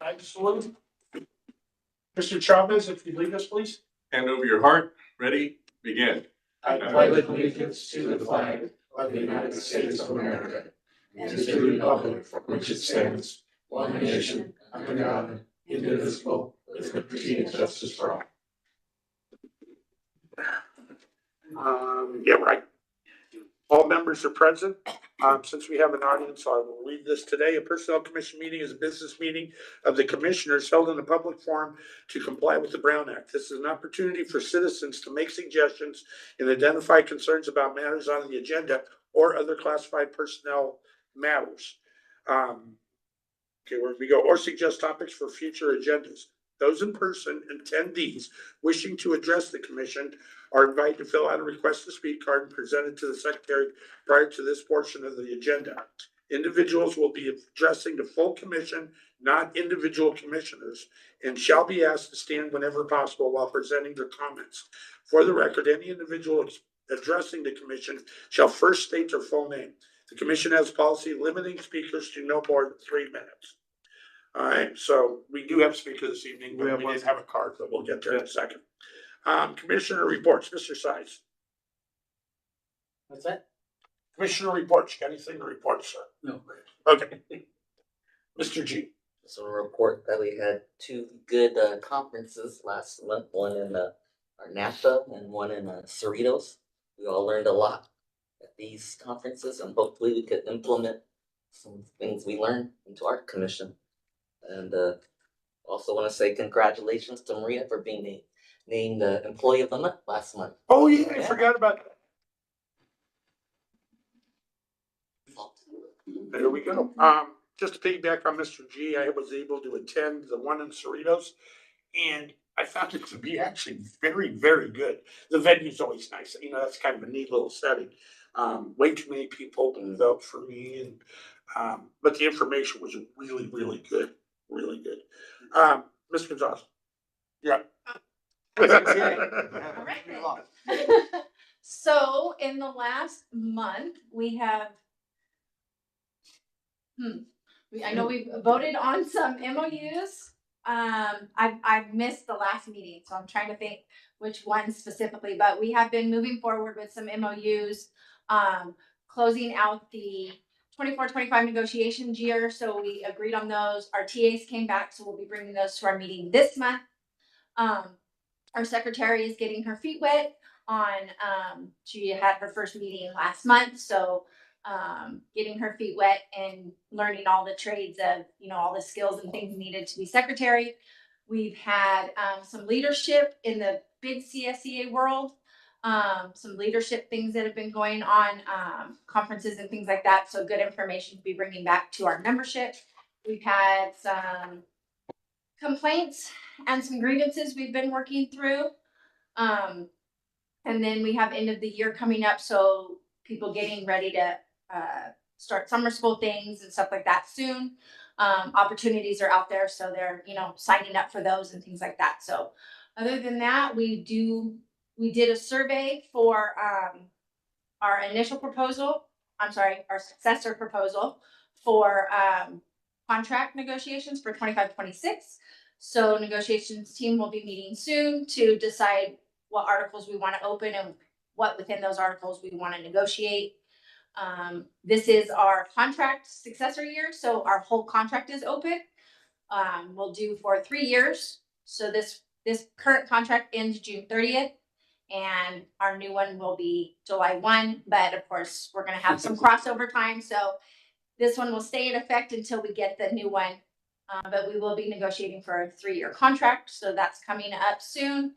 I salute. Mr. Chavez, if you lead us, please. Hand over your heart. Ready? Begin. I pledge allegiance to the flag of the United States of America and to the republic for which it stands, one nation, under God, indivisible, with liberty and justice for all. Yeah, right. All members are present. Since we have an audience, I will read this today. A Personnel Commission meeting is a business meeting of the commissioners held in a public forum to comply with the Brown Act. This is an opportunity for citizens to make suggestions and identify concerns about matters on the agenda or other classified personnel matters. Okay, where we go, or suggest topics for future agendas. Those in person attendees wishing to address the commission are invited to fill out a request to speak card and present it to the secretary prior to this portion of the agenda. Individuals will be addressing the full commission, not individual commissioners, and shall be asked to stand whenever possible while presenting their comments. For the record, any individual addressing the commission shall first state their full name. The commission has policy limiting speakers to no more than 3 minutes. All right, so we do have a speaker this evening, but we didn't have a card, but we'll get there in a second. Commissioner reports, Mr. Sides. What's that? Commissioner reports, you got anything to report, sir? No. Okay. Mr. G. So a report that we had 2 good conferences last month, one in our NAFTA and one in Cerritos. We all learned a lot at these conferences, and hopefully we could implement some things we learned into our commission. And also want to say congratulations to Maria for being named the Employee of the Month last month. Oh yeah, I forgot about that. There we go. Just to piggyback on Mr. G, I was able to attend the one in Cerritos, and I found it to be actually very, very good. The venue's always nice. You know, that's kind of a neat little setting. Way too many people opened it up for me, and but the information was really, really good. Really good. Ms. Gonzalez. Yeah. All right. So in the last month, we have, I know we've voted on some MOUs. I've missed the last meeting, so I'm trying to think which one specifically, but we have been moving forward with some MOUs, closing out the 24-25 negotiations year. So we agreed on those. Our TAs came back, so we'll be bringing those to our meeting this month. Our secretary is getting her feet wet on, she had her first meeting last month. So getting her feet wet and learning all the trades of, you know, all the skills and things needed to be secretary. We've had some leadership in the big CSEA world. Some leadership things that have been going on, conferences and things like that. So good information to be bringing back to our membership. We've had some complaints and some grievances we've been working through. And then we have end of the year coming up. So people getting ready to start summer school things and stuff like that soon. Opportunities are out there. So they're, you know, signing up for those and things like that. So other than that, we did a survey for our initial proposal. Our successor proposal for contract negotiations for 25-26. So negotiations team will be meeting soon to decide what articles we want to open and what within those articles we want to negotiate. This is our contract successor year, so our whole contract is open. We'll do for 3 years. So this current contract ends June 30th. And our new one will be July 1, but of course we're going to have some crossover time. So this one will stay in effect until we get the new one. But we will be negotiating for a 3-year contract. So that's coming up soon.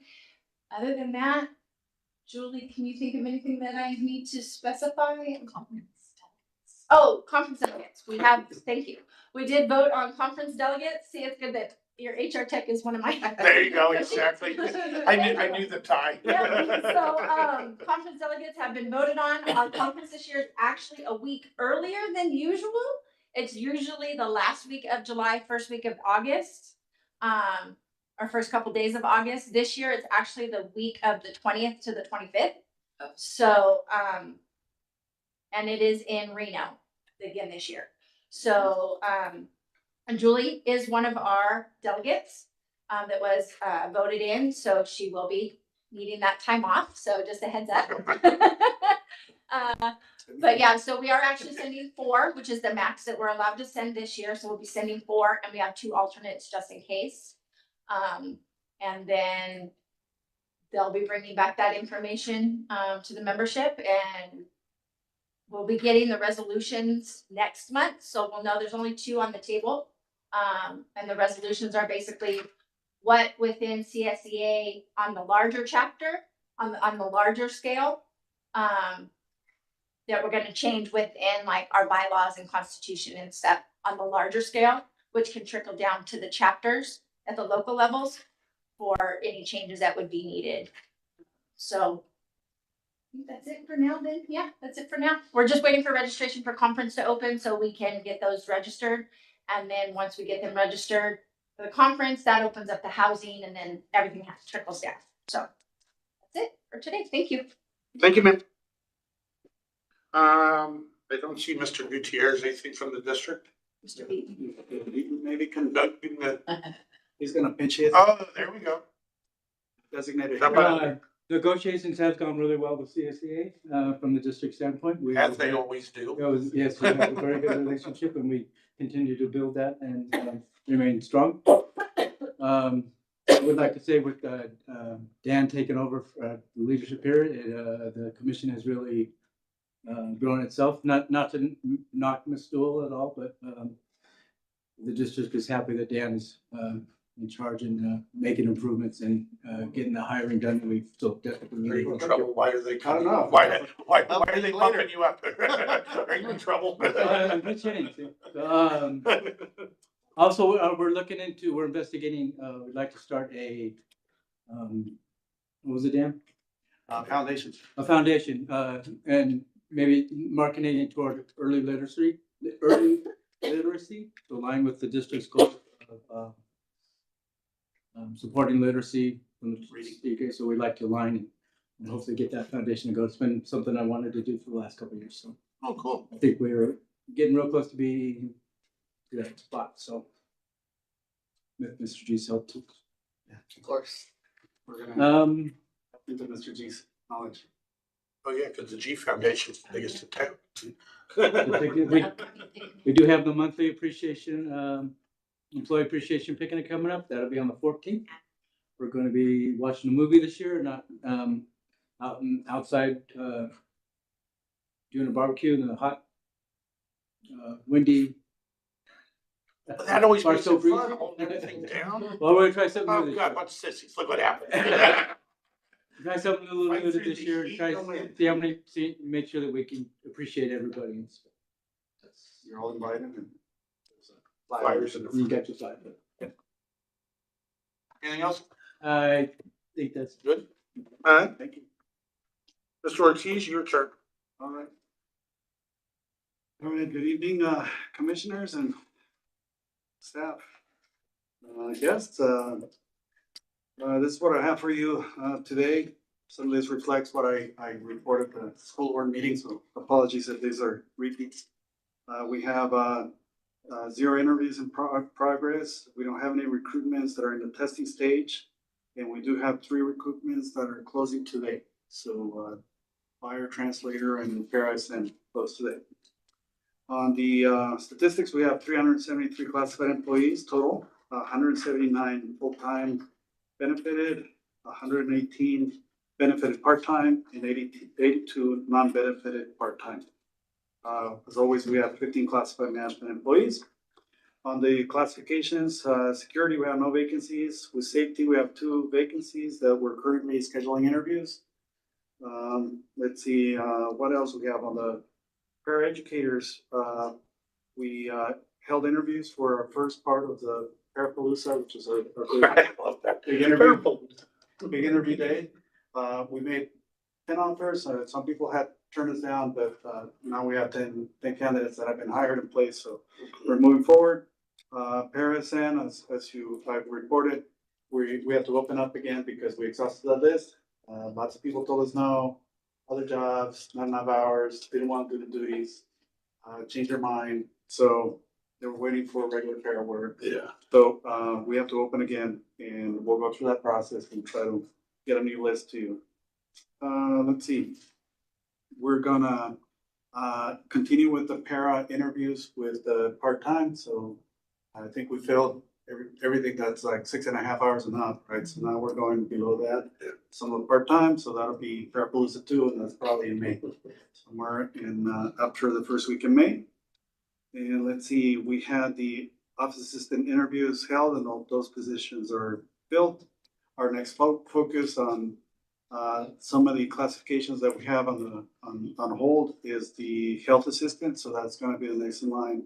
Other than that, Julie, can you think of anything that I need to specify? Conference delegates. Thank you. We did vote on conference delegates. See, it's good that your HR tech is one of my. There you go, exactly. I knew the tie. Yeah, so conference delegates have been voted on. Our conference this year is actually a week earlier than usual. It's usually the last week of July, first week of August. Our first couple days of August. This year it's actually the week of the 20th to the 25th. So and it is in Reno again this year. So And Julie is one of our delegates that was voted in, so she will be needing that time off. So just a heads up. But yeah, so we are actually sending 4, which is the max that we're allowed to send this year. So we'll be sending 4, and we have 2 alternates just in case. And then they'll be bringing back that information to the membership, and we'll be getting the resolutions next month. So we'll know there's only 2 on the table. And the resolutions are basically what within CSEA on the larger chapter, on the larger scale, that we're gonna change within like our bylaws and constitution and stuff on the larger scale, which can trickle down to the chapters at the local levels for any changes that would be needed. So I think that's it for now then. Yeah, that's it for now. We're just waiting for registration for conference to open so we can get those registered. And then once we get them registered for the conference, that opens up the housing, and then everything trickles down. So that's it for today. Thank you. Thank you, ma'am. I don't see Mr. Gutierrez, anything from the district? Mr. Beaton. Maybe can, Conducting the, he's gonna pinch hit, oh, there we go. designated. How about- Negotiations have gone really well with CSEA, from the district standpoint. As they always do. Yes, we have a very good relationship, and we continue to build that and remain strong. I would like to say with Dan taking over the leadership here, the commission has really grown itself. Not to knock Ms. Stool at all, but the district is happy that Dan is in charge and making improvements and getting the hiring done that we've so desperately Are you in needed. trouble? Why are they? I don't know. Why are they pumping you up? Are you in trouble? I'm good sharing. Also, we're investigating, we'd like to start what was it, Dan? Foundations. A foundation, and maybe marketing it toward early literacy, to align with the district's goal of supporting literacy from the reading. So we'd like to align and hopefully get that foundation to go. It's been something I wanted to do for the last couple of years. So Oh, cool. I think we're getting real close to being to that spot. So with Mr. G's help too. Of course. We're gonna Um, into Mr. G's knowledge. Oh, yeah, because the G Foundation's the biggest in town. we do have the monthly appreciation, employee appreciation picnic coming up. That'll be on the 14th. We're going to be watching a movie this year, not outside doing a barbecue in the hot, windy. That always makes Barstow it breeze. fun, holding everything down. Well, we're gonna try something Oh, new this God, year. bunch of sissies, look what happened. Try something a little Fight new through this the year. heat, Try don't we? see how many. Make sure that we can appreciate everybody. You're all invited and. Flyers in the You front. got your side. Anything else? I think that's Good. All right, Thank you. Mr. Ortiz, your turn. All right. All right, good evening, commissioners and staff. Guests, this is what I have for you, today. Some of this reflects what I reported at the school board meeting, so apologies if these are repeats. We have, 0 interviews in progress. We don't have any recruitments that are in the testing stage. And we do have 3 recruitments that are closing today. So, fire translator and Paris and close today. On the statistics, we have 373 classified employees total, 179 full-time benefited, 118 benefited part-time, and 82 non-benefited part-time. As always, we have 15 classified management employees. On the classifications, security, we have no vacancies. With safety, we have 2 vacancies that we're currently scheduling interviews. Let's see, what else we have on the paraeducators. We held interviews for our first part of the Parapalooza, which is a I love that. big interview day. We made 10 offers. Some people had turned us down, but now we have 10 candidates that have been hired in place. So we're moving forward. Parison, I've reported, we have to open up again because we exhausted the list. Lots of people told us no, other jobs, not enough hours, didn't want to do the duties, changed their mind. So They were waiting for regular fair work. Yeah. So, we have to open again and we'll go through that process and try to get a new list to you. Let's see. We're gonna, continue with the para interviews with the part-time, so I think we filled everything that's like 6.5 hours and up, right? So now we're going below that. Some of the part-time, so that'll be Parapalooza 2, and that's probably in May, somewhere in, after the first week in May. And let's see, we had the office assistant interviews held and all those positions are filled. Our next focus on some of the classifications that we have on hold is the health assistant, so that's gonna be the next in line.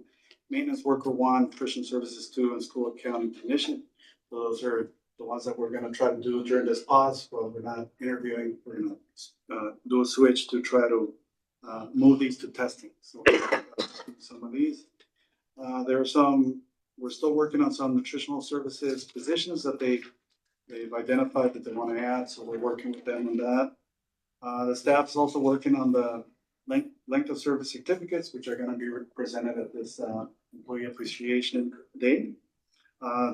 Maintenance worker 1, Christian services 2, and school accounting technician. Those are the ones that we're gonna try to do during this pause while we're not interviewing. We're gonna do a switch to try to move these to testing. So some of these. There are some, we're still working on some nutritional services positions that they've identified that they want to add, so we're working with them on that. The staff's also working on the length of service certificates, which are gonna be presented at this employee appreciation day.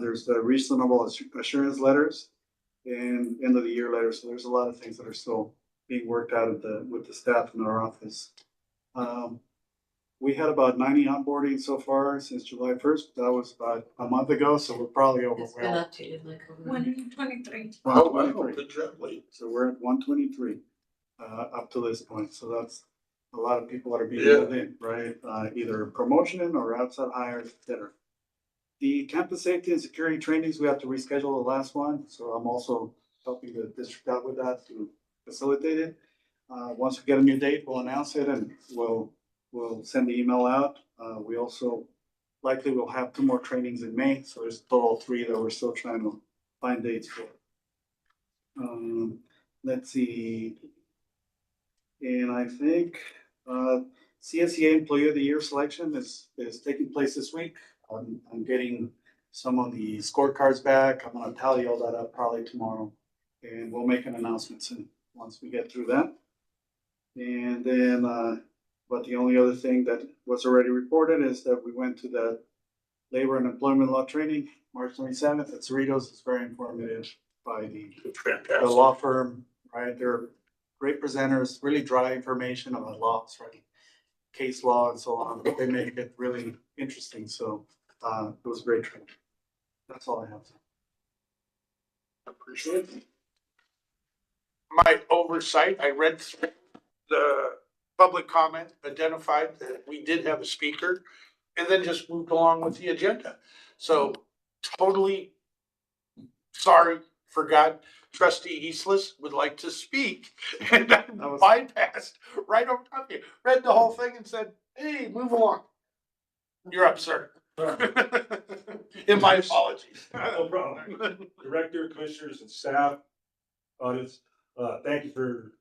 There's the reasonable assurance letters and end of the year letters, so there's a lot of things that are still being worked out with the staff in our office. We had about 90 onboarding so far since July 1st. That was about a month ago, so we're probably It's been overwhelmed. updated like over. 123. Oh, wow, 123. good job, Lee. So we're at 123 up to this point. So that's a lot of people that are being Yeah. moved in, right? Either promotion or outside hires, et cetera. The campus safety and security trainings, we have to reschedule the last one. So I'm also helping the district out with that to facilitate it. Once we get a new date, we'll announce it and we'll send the email out. We also likely will have 2 more trainings in May. So there's a total of 3 that we're still trying to find dates for. Let's see. And I think, CSEA Employee of the Year selection is taking place this week. I'm getting some of the scorecards back. I'm gonna tally all that up probably tomorrow. And we'll make an announcement soon, once we get through that. And then, but the only other thing that was already reported is that we went to the labor and employment law training, March 27th at Cerritos. It's very informative by the Fantastic. law firm, right? They're great presenters, really dry information about laws, right? Case law and so on, but they make it really interesting. So it was great training. That's all I have. Appreciate it. My oversight, I read through the public comment, identified that we did have a speaker, and then just moved along with the agenda. So totally sorry, forgot trustee Eastless would like to speak, and I bypassed right over top of you, read the whole thing and said, hey, move along. You're up, sir. And my apologies. No problem. Director, commissioners, and staff, audience, thank you for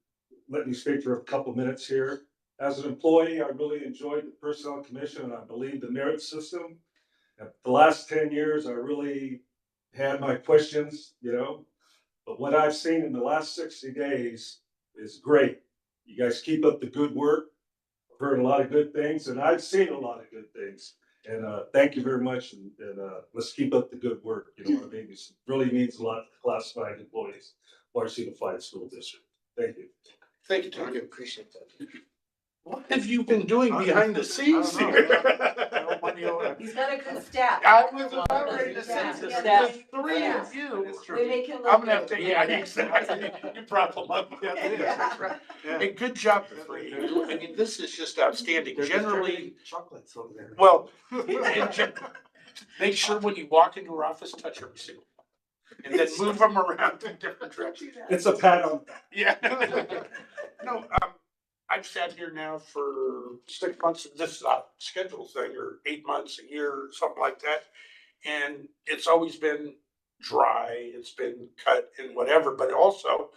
letting me speak for a couple minutes here. As an employee, I really enjoyed the personnel commission and I believe the merit system. The last 10 years, I really had my questions, but what I've seen in the last 60 days is great. You guys keep up the good work. I've heard a lot of good things and I've seen a lot of good things. And thank you very much, and let's keep up the good work. You know what I mean? It really means a lot to classified employees, Barstow Unified School District. Thank you. Thank you, Tony. Appreciate that. What have you been doing behind the scenes here? He's got a good staff. I was about ready to say, Yeah, this, yeah. the 3 Yeah. of you. We make him I'm look gonna have good. to, yeah, exactly. You brought them up. Yeah. And good job, the 3 of you. I mean, this is just outstanding. They're Generally, distributing chocolates over there. well, make sure when you walk into her office, touch every single one. And then move them around in different directions. It's a pat on. Yeah. No, I've sat here now for 6 months, this schedule thing, or 8 months, a year, something like that. And it's always been dry, it's been cut and whatever, but also,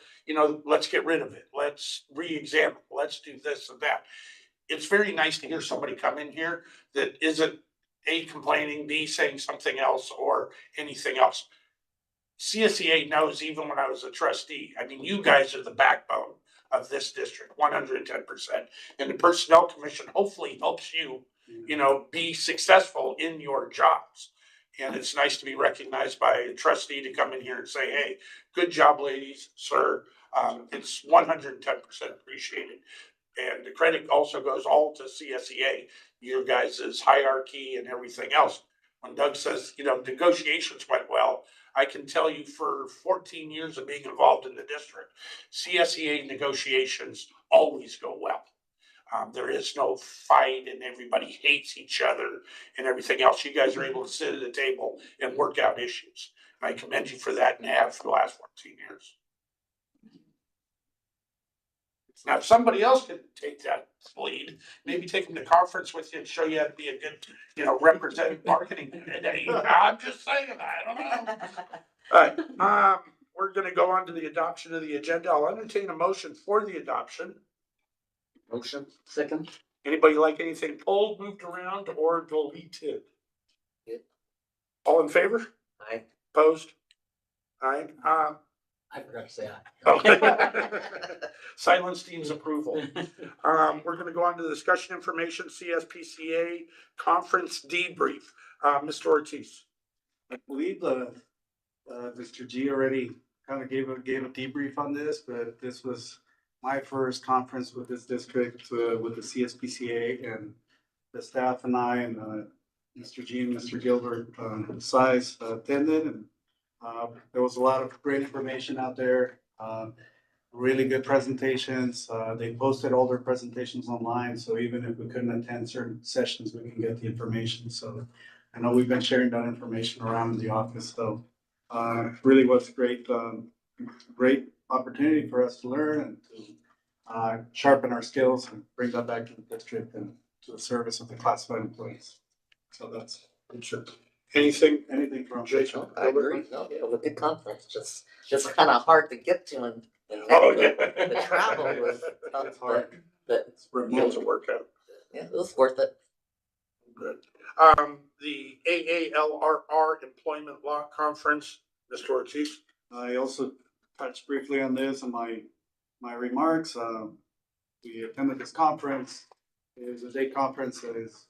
let's get rid of it. Let's re-examine, let's do this and that. It's very nice to hear somebody come in here that isn't A, complaining, B, saying something else or anything else. CSEA knows even when I was a trustee, I mean, you guys are the backbone of this district, 110%. And the Personnel Commission hopefully helps you be successful in your jobs. And it's nice to be recognized by a trustee to come in here and say, hey, good job, ladies, sir. It's 110% appreciated. And the credit also goes all to CSEA, your guys' hierarchy and everything else. When Doug says, negotiations went well, I can tell you for 14 years of being involved in the district, CSEA negotiations always go well. There is no fight and everybody hates each other and everything else. You guys are able to sit at the table and work out issues. And I commend you for that and have for the last 14 years. Now, if somebody else could take that lead, maybe take them to conference with you and show you how to be a good, representative marketing. I'm just saying, I don't know. All right, we're gonna go on to the adoption of the agenda. I'll entertain a motion for the adoption. Motion, second. Anybody like anything pulled, moved around, or deleted? Good. All in favor? Aye. Opposed? Aye. I forgot to say aye. Oh. Silence team's approval. We're gonna go on to the discussion information, CSPCA conference debrief. Mr. Ortiz. I believe Mr. G already kind of gave a debrief on this, but this was my first conference with this district, with the CSPCA, and the staff and I and Mr. G and Mr. Gilbert Size attended, and there was a lot of great information out there. Really good presentations. They posted all their presentations online, so even if we couldn't attend certain sessions, we can get the information. So I know we've been sharing that information around in the office, so really was great opportunity for us to learn and to sharpen our skills and bring that back to the district and to the service of the classified employees. So that's Anything from Jason? I agree. No, yeah, it was a good conference. Just kind of hard to get to, and Oh, the travel was tough, but Remote to work out. yeah, it was worth it. Good. The AALRR Employment Law Conference, Mr. Ortiz. I also touched briefly on this in my remarks. We attended this conference. It was a day conference that is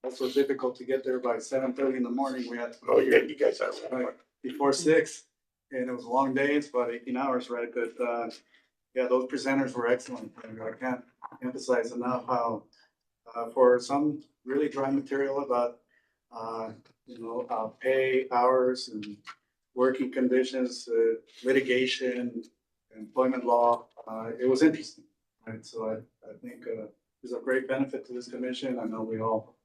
also difficult to get there by 7:30 in the morning. We had to Oh, yeah, you guys have one. right before 6, and it was a long day. It's about 18 hours, right? But yeah, those presenters were excellent. And I can't emphasize enough how for some really dry material about pay, hours, and working conditions, litigation, employment law. It was interesting, right? So I think there's a great benefit to this commission. I know we all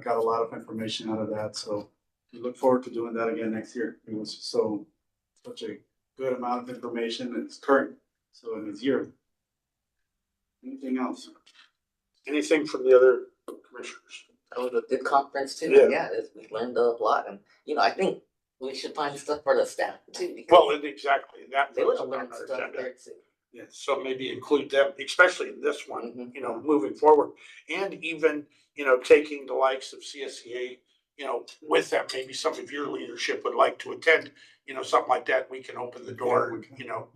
got a lot of information out of that. So we look forward to doing that again next year. It was such a good amount of information, and it's current. So in this year. Anything else? Anything from the other commissioners? That was a good conference too. Yeah. We learned a lot, and I think we should find stuff for the staff too. Because Well, exactly. they would was have on learned our stuff agenda. there too. Yeah, so maybe include them, especially in this one, Mhm. moving forward. And even, taking the likes of CSEA, with them, maybe some of your leadership would like to attend, something like that. We can open the door and,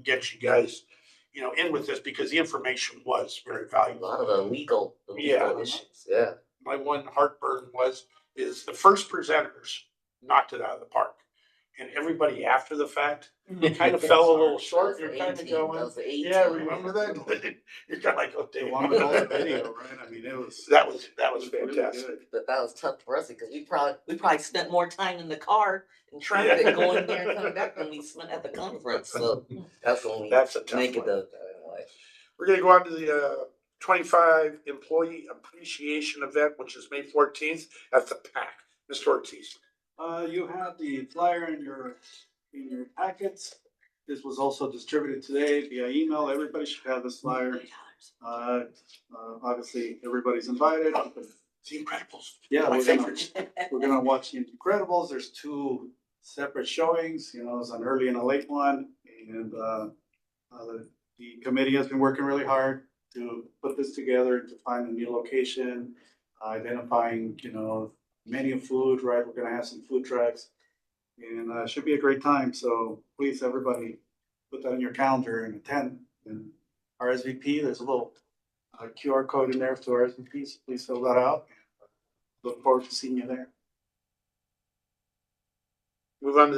get you guys, in with this because the information was very A valuable. lot of the legal Yeah. issues. Yeah. My one heartburn is the first presenters knocked it out of the park. And everybody after the fact kind of fell a little short. You're kind of going, That was the 18. yeah, remember that? You're kind of like, oh, The damn. one with all the video, right? I mean, it was That was really fantastic. good. But that was tough for us because we probably spent more time in the car in traffic Yeah. going there and coming back than we spent at the conference. So that's the only That's a tough negative. We're gonna go on to the 25 employee appreciation event, which is May 14th at the PAC. Mr. Ortiz. You have the flyer in your packets. This was also distributed today via email. Everybody should have this flyer. Obviously, everybody's invited. The Incredibles. Yeah, My we're favorites. gonna watch The Incredibles. There's 2 separate showings. There's an early and a late one, and the committee has been working really hard to put this together, to find a new location, identifying menu of food. Right, we're gonna have some food trucks, and it should be a great time. So please, everybody, put that in your calendar and attend. And RSVP, there's a little QR code in there to RSVPs. Please fill that out. Look forward to seeing you there. Move on to